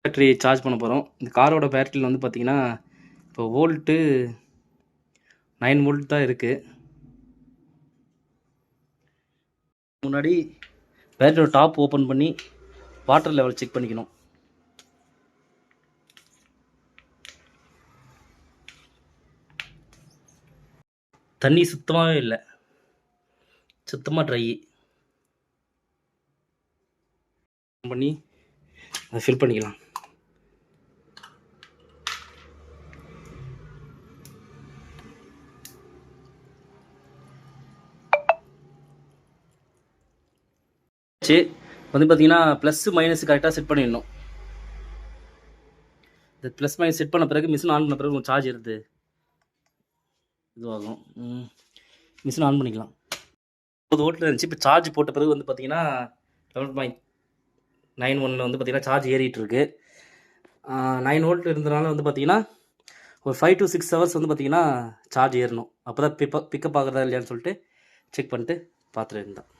Battery charge பண்ண போகிறோம். இந்த காரோட பேட்டரியில் வந்து பார்த்திங்கன்னா இப்போ வோல்ட்டு 9 வோல்ட் தான் இருக்குது. முன்னாடி பேட்டரியோட டாப் ஓப்பன் பண்ணி வாட்டர் லெவல் செக் பண்ணிக்கணும். தண்ணி சுத்தமாகவே இல்லை, சுத்தமாக ட்ரை பண்ணி அதை ஃபில் பண்ணிக்கலாம். வந்து பார்த்தீங்கன்னா ப்ளஸ் மைனஸ் கரெக்டாக செட் பண்ணிடணும். இந்த ப்ளஸ் மைனஸ் செட் பண்ண பிறகு மிஷின் ஆன் பண்ண பிறகு உங்களுக்கு சார்ஜ் எடுத்து இதுவாகும். மிஷின் ஆன் பண்ணிக்கலாம். 30 வோல்ட்டில் இருந்துச்சு. இப்போ சார்ஜ் போட்ட பிறகு வந்து பார்த்தீங்கன்னா 11.91 வந்து பார்த்தீங்கன்னா சார்ஜ் ஏறிட்டு இருக்கு. 9 வோல்ட் இருந்தனால வந்து பார்த்தீங்கன்னா ஒரு 5 to 6 ஹவர்ஸ் வந்து பார்த்தீங்கன்னா சார்ஜ் ஏறணும். அப்போ தான் பிக்கப் ஆகுறதா இல்லையான்னு சொல்லிட்டு செக் பண்ணிட்டு பார்த்துட்டு இருந்தேன்.